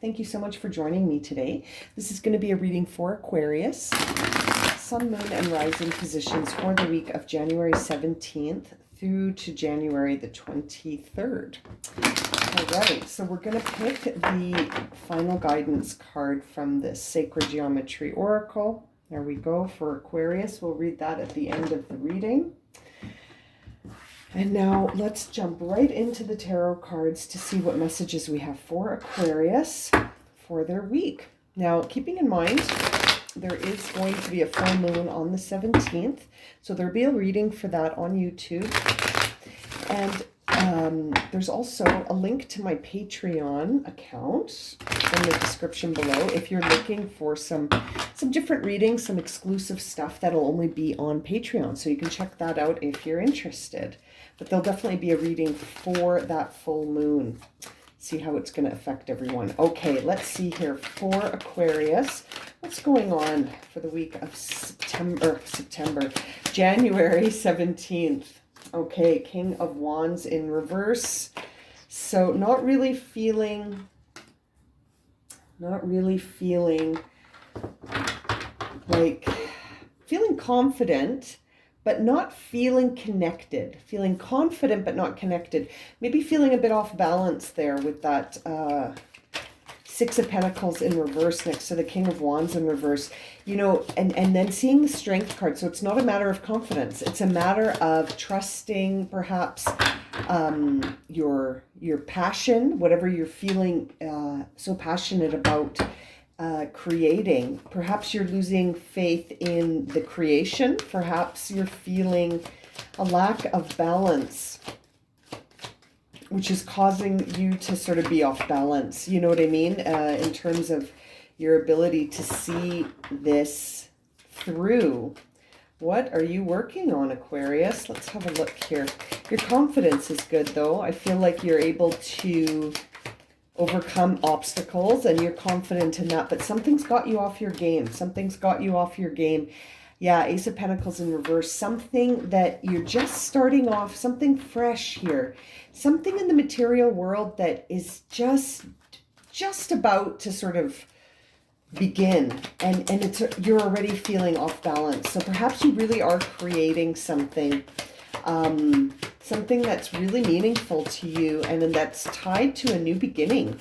Thank you so much for joining me today. This is going to be a reading for Aquarius, Sun, Moon, and Rising positions for the week of January 17th through to January the 23rd. All right, so we're going to pick the final guidance card from this Sacred Geometry Oracle. There we go for Aquarius. We'll read that at the end of the reading. And now let's jump right into the tarot cards to see what messages we have for Aquarius for their week. Now, keeping in mind, there is going to be a full moon on the 17th. So there'll be a reading for that on YouTube. And there's also a link to my Patreon account in the description below if you're looking for some different readings, some exclusive stuff that'll only be on Patreon. So you can check that out if you're interested. But there'll definitely be a reading for that full moon. See how it's going to affect everyone. Okay, let's see here for Aquarius. What's going on for the week of January 17th? Okay, King of Wands in reverse. So not really feeling like, feeling confident, but not feeling connected. Feeling confident, but not connected. Maybe feeling a bit off balance there with that Six of Pentacles in reverse next to the King of Wands in reverse. You know, and then seeing the Strength card. So it's not a matter of confidence. It's a matter of trusting, perhaps, your passion, whatever you're feeling so passionate about creating. Perhaps you're losing faith in the creation. Perhaps you're feeling a lack of balance, which is causing you to sort of be off balance. You know what I mean? In terms of your ability to see this through. What are you working on, Aquarius? Let's have a look here. Your confidence is good, though. I feel like you're able to overcome obstacles and you're confident in that, but something's got you off your game. Something's got you off your game. Yeah, Ace of Pentacles in reverse. Something that you're just starting off, something fresh here. Something in the material world that is just about to sort of begin, and you're already feeling off balance. So perhaps you really are creating something something that's really meaningful to you and that's tied to a new beginning.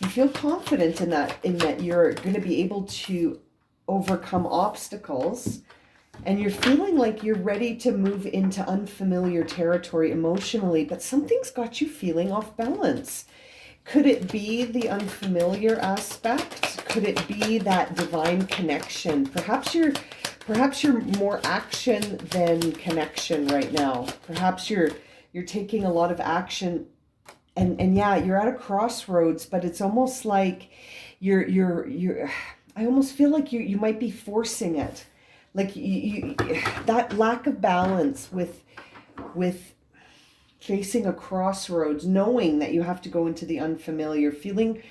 You feel confident in that you're going to be able to overcome obstacles, and you're feeling like you're ready to move into unfamiliar territory emotionally, but something's got you feeling off balance. Could it be the unfamiliar aspect? Could it be that divine connection? Perhaps you're more action than connection right now. Perhaps you're taking a lot of action, and yeah, you're at a crossroads, but it's almost like I almost feel like you might be forcing it. Like you that lack of balance with facing a crossroads, knowing that you have to go into the unfamiliar, feeling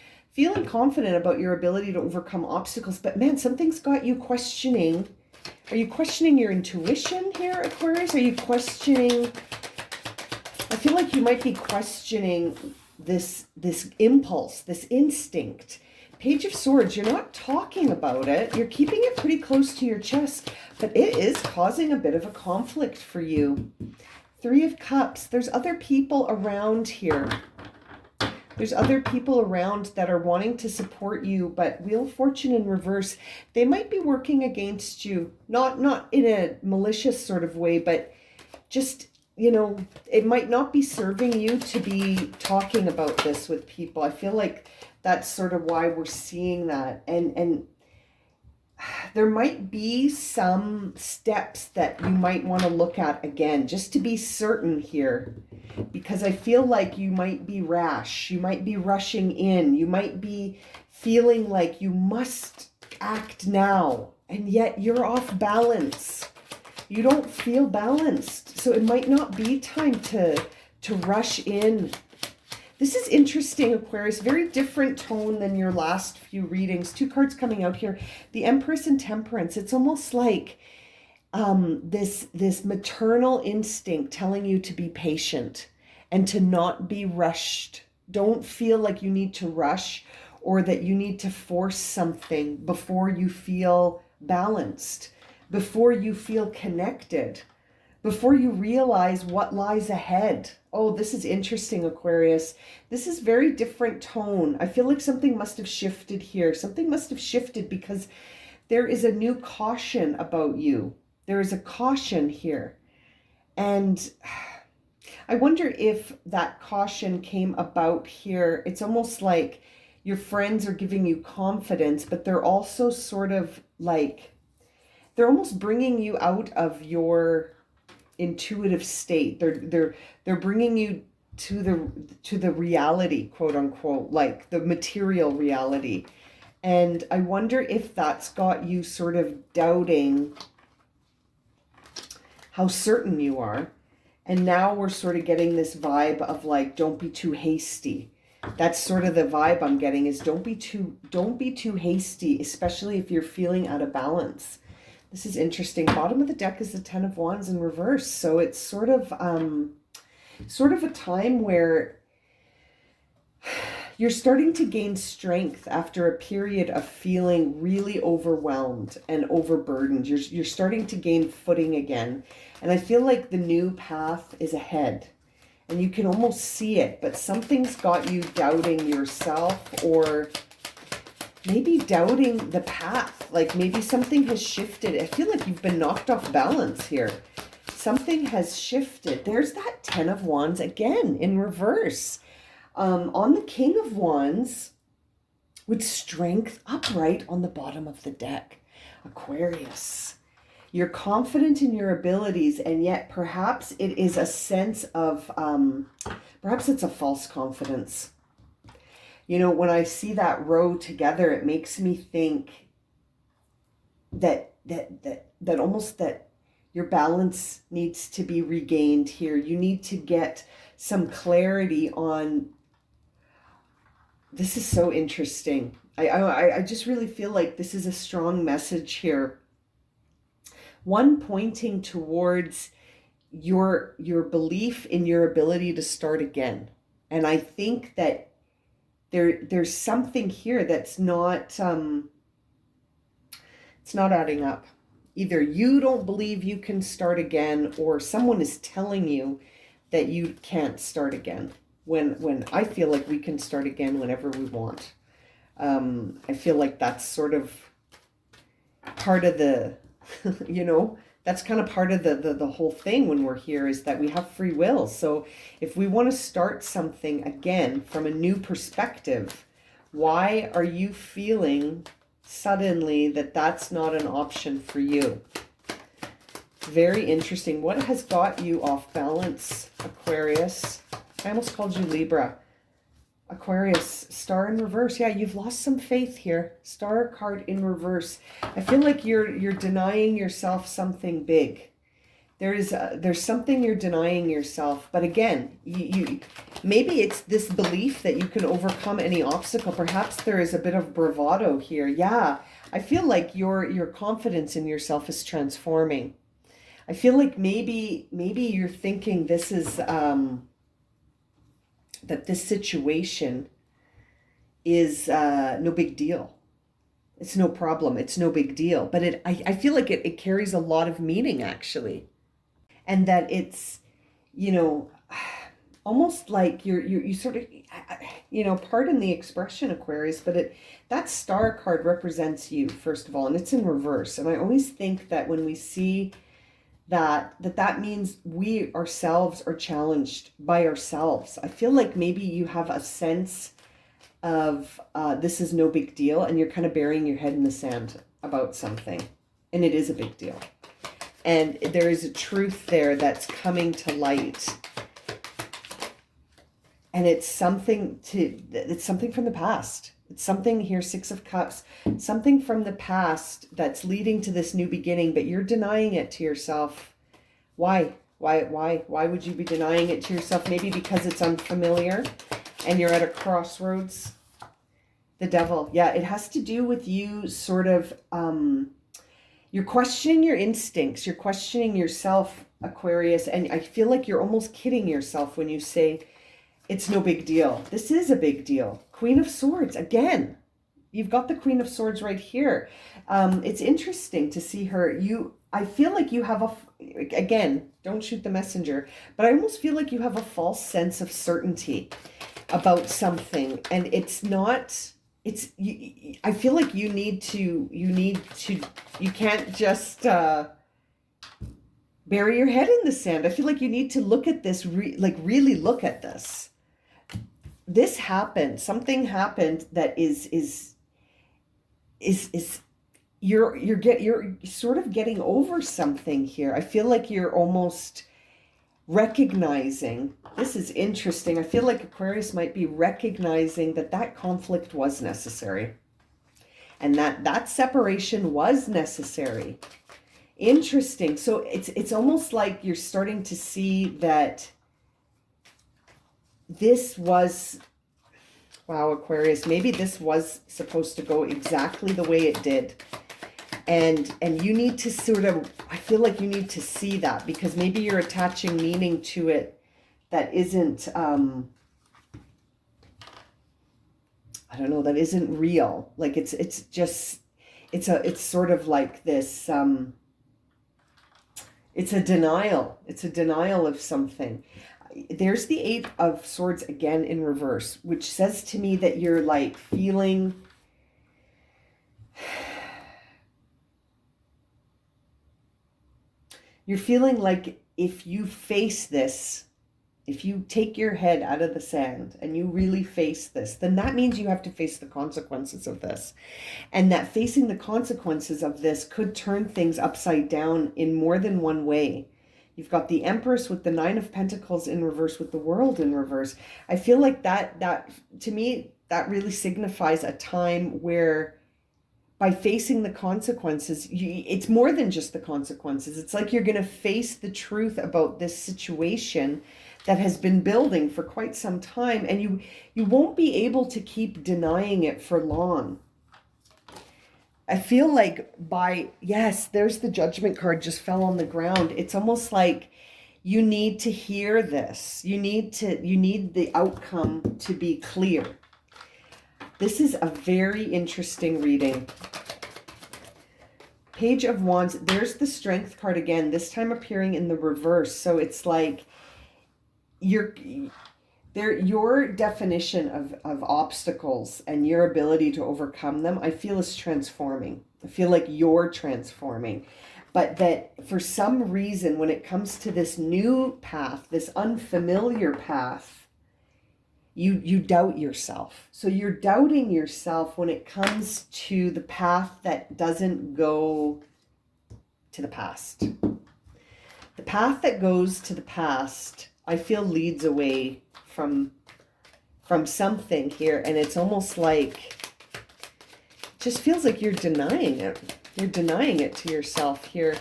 confident about your ability to overcome obstacles. But man, something's got you questioning. Are you questioning your intuition here, Aquarius? Are you questioning, I feel like you might be questioning this impulse, this instinct. Page of Swords, you're not talking about it. You're keeping it pretty close to your chest, but it is causing a bit of a conflict for you. Three of Cups, there's other people around here. There's other people around that are wanting to support you, but Wheel of Fortune in reverse, they might be working against you. Not in a malicious sort of way, but just, you know, it might not be serving you to be talking about this with people. I feel like that's sort of why we're seeing that. And there might be some steps that you might want to look at again, just to be certain here, because I feel like you might be rash. You might be rushing in. You might be feeling like you must act now, and yet you're off balance. You don't feel balanced. So it might not be time to rush in. This is interesting, Aquarius. Very different tone than your last few readings. Two cards coming out here. The Empress and Temperance. It's almost like this maternal instinct telling you to be patient and to not be rushed. Don't feel like you need to rush or that you need to force something before you feel balanced, before you feel connected, before you realize what lies ahead. Oh, this is interesting, Aquarius. This is very different tone. I feel like something must have shifted here. Something must have shifted because there is a new caution about you. There is a caution here. And I wonder if that caution came about here. It's almost like your friends are giving you confidence, but they're also sort of like, they're almost bringing you out of your intuitive state. They're bringing you to the reality, quote unquote, like the material reality. And I wonder if that's got you sort of doubting how certain you are. And now we're sort of getting this vibe of like, don't be too hasty. That's sort of the vibe I'm getting, is don't be too hasty, especially if you're feeling out of balance. This is interesting. Bottom of the deck is the Ten of Wands in reverse. So it's sort of a time where you're starting to gain strength after a period of feeling really overwhelmed and overburdened. You're starting to gain footing again. And I feel like the new path is ahead. And you can almost see it, but something's got you doubting yourself, or maybe doubting the path. Like maybe something has shifted. I feel like you've been knocked off balance here. Something has shifted. There's that Ten of Wands again in reverse. On the King of Wands, with strength upright on the bottom of the deck. Aquarius. You're confident in your abilities, and yet perhaps it is a sense of, perhaps it's a false confidence. You know, when I see that row together, it makes me think that almost that your balance needs to be regained here. You need to get some clarity on, this is so interesting. I just really feel like this is a strong message here. One pointing towards your belief in your ability to start again. And I think that there's something here that's not, it's not adding up. Either you don't believe you can start again, or someone is telling you that you can't start again. When I feel like we can start again whenever we want. I feel like that's sort of part of the, you know, that's kind of part of the whole thing when we're here, is that we have free will. So if we want to start something again from a new perspective, why are you feeling suddenly that that's not an option for you? Very interesting. What has got you off balance, Aquarius? I almost called you Libra. Aquarius, Star in reverse. Yeah, you've lost some faith here. Star card in reverse. I feel like you're denying yourself something big. There's something you're denying yourself. But again, you maybe it's this belief that you can overcome any obstacle. Perhaps there is a bit of bravado here. Yeah, I feel like your confidence in yourself is transforming. I feel like maybe you're thinking this is that this situation is no big deal. It's no problem. It's no big deal. But I feel like it carries a lot of meaning, actually. And that it's, you know, almost like you sort of, you know, pardon the expression, Aquarius, but that Star card represents you, first of all, and it's in reverse. And I always think that when we see that means we ourselves are challenged by ourselves. I feel like maybe you have a sense of this is no big deal, and you're kind of burying your head in the sand about something, and it is a big deal. And there is a truth there that's coming to light, and it's something from the past. It's something here, Six of Cups, something from the past that's leading to this new beginning, but you're denying it to yourself. Why? Why would you be denying it to yourself? Maybe because it's unfamiliar and you're at a crossroads. The Devil. Yeah, it has to do with you sort of, you're questioning your instincts. You're questioning yourself, Aquarius, and I feel like you're almost kidding yourself when you say, it's no big deal. This is a big deal. Queen of Swords, again. You've got the Queen of Swords right here. It's interesting to see her. I feel like you have again, don't shoot the messenger, but I almost feel like you have a false sense of certainty about something. And it's not, I feel like you can't just bury your head in the sand. I feel like you need to look at this, really look at this. This happened, something happened that is you're sort of getting over something here. I feel like you're almost recognizing, this is interesting. I feel like Aquarius might be recognizing that conflict was necessary and that separation was necessary. Interesting. So it's almost like you're starting to see that this was, wow, Aquarius, maybe this was supposed to go exactly the way it did. And you need to sort of, I feel like you need to see that, because maybe you're attaching meaning to it that isn't, I don't know, that isn't real. Like it's sort of like this, it's a denial. It's a denial of something. There's the Eight of Swords again in reverse, which says to me that you're like feeling, like if you face this, if you take your head out of the sand and you really face this, then that means you have to face the consequences of this. And that facing the consequences of this could turn things upside down in more than one way. You've got the Empress with the Nine of Pentacles in reverse with the World in reverse. I feel like that to me, that really signifies a time where by facing the consequences, it's more than just the consequences. It's like you're going to face the truth about this situation that has been building for quite some time, and you won't be able to keep denying it for long. I feel like yes, there's the Judgment card just fell on the ground. It's almost like you need to hear this. You need the outcome to be clear. This is a very interesting reading. Page of Wands, there's the Strength card again, this time appearing in the reverse. So it's like your definition of obstacles and your ability to overcome them, I feel is transforming. I feel like you're transforming. But that for some reason, when it comes to this new path, this unfamiliar path, you doubt yourself. So you're doubting yourself when it comes to the path that doesn't go to the past. The path that goes to the past, I feel, leads away from something here. And it's almost like, it just feels like you're denying it. You're denying it to yourself here.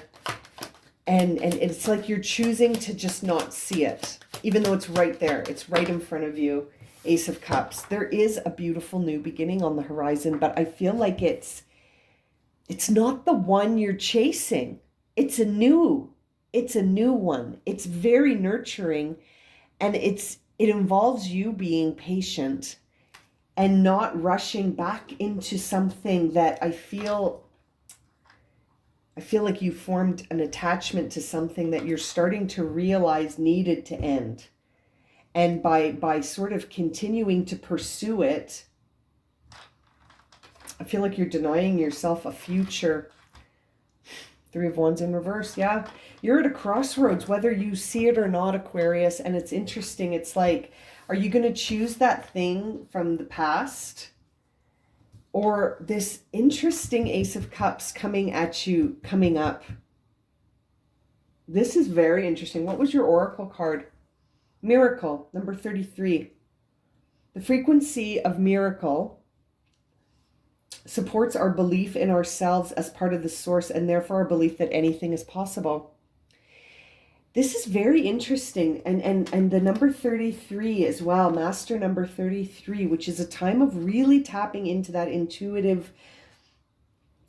And it's like you're choosing to just not see it, even though it's right there. It's right in front of you. Ace of Cups. There is a beautiful new beginning on the horizon, but I feel like it's not the one you're chasing. It's a new one. It's very nurturing, and it involves you being patient and not rushing back into something that I feel like you formed an attachment to something that you're starting to realize needed to end. And by sort of continuing to pursue it, I feel like you're denying yourself a future. Three of Wands in reverse. Yeah, you're at a crossroads, whether you see it or not, Aquarius. And it's interesting. It's like, are you going to choose that thing from the past? Or this interesting Ace of Cups coming at you, coming up? This is very interesting. What was your Oracle card? Miracle, number 33. The frequency of miracle supports our belief in ourselves as part of the source, and therefore our belief that anything is possible. This is very interesting. And the number 33 as well, master number 33, which is a time of really tapping into that intuitive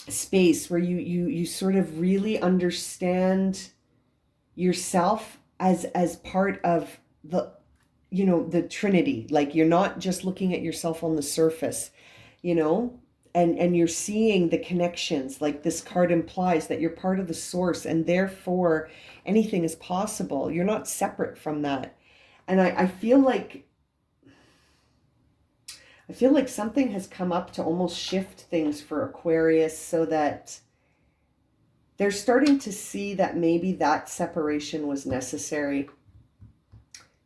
space where you sort of really understand yourself as part of you know, the Trinity. Like you're not just looking at yourself on the surface, you know, and you're seeing the connections. Like this card implies that you're part of the source, and therefore anything is possible. You're not separate from that. And I feel like something has come up to almost shift things for Aquarius, so that they're starting to see that maybe that separation was necessary.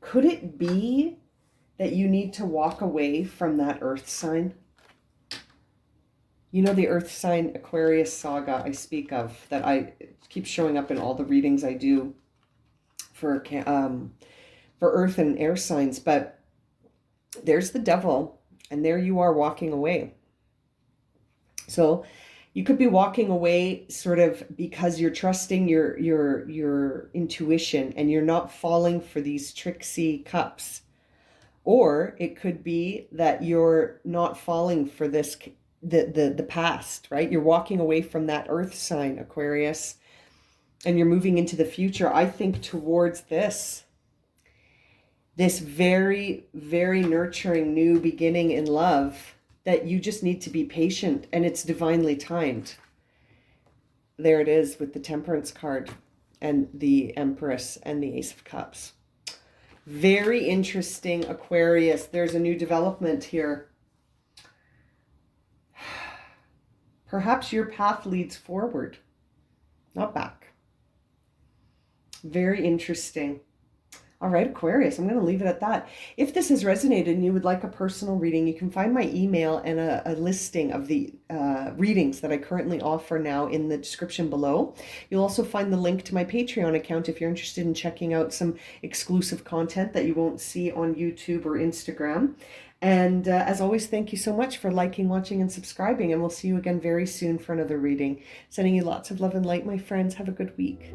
Could it be that you need to walk away from that earth sign? You know, the earth sign Aquarius saga I speak of, that I keep showing up in all the readings I do for earth and air signs. But there's the devil, and there you are walking away. So you could be walking away sort of because you're trusting your intuition, and you're not falling for these tricksy cups. Or it could be that you're not falling for this, the past, right? You're walking away from that earth sign, Aquarius, and you're moving into the future. I think towards this very, very nurturing new beginning in love, that you just need to be patient, and it's divinely timed. There it is with the Temperance card and the Empress and the Ace of Cups. Very interesting, Aquarius. There's a new development here. Perhaps your path leads forward, not back. Very interesting. All right, Aquarius, I'm going to leave it at that. If this has resonated and you would like a personal reading, you can find my email and a listing of the readings that I currently offer now in the description below. You'll also find the link to my Patreon account if you're interested in checking out some exclusive content that you won't see on YouTube or Instagram. And as always, thank you so much for liking, watching, and subscribing. And we'll see you again very soon for another reading. Sending you lots of love and light, my friends. Have a good week.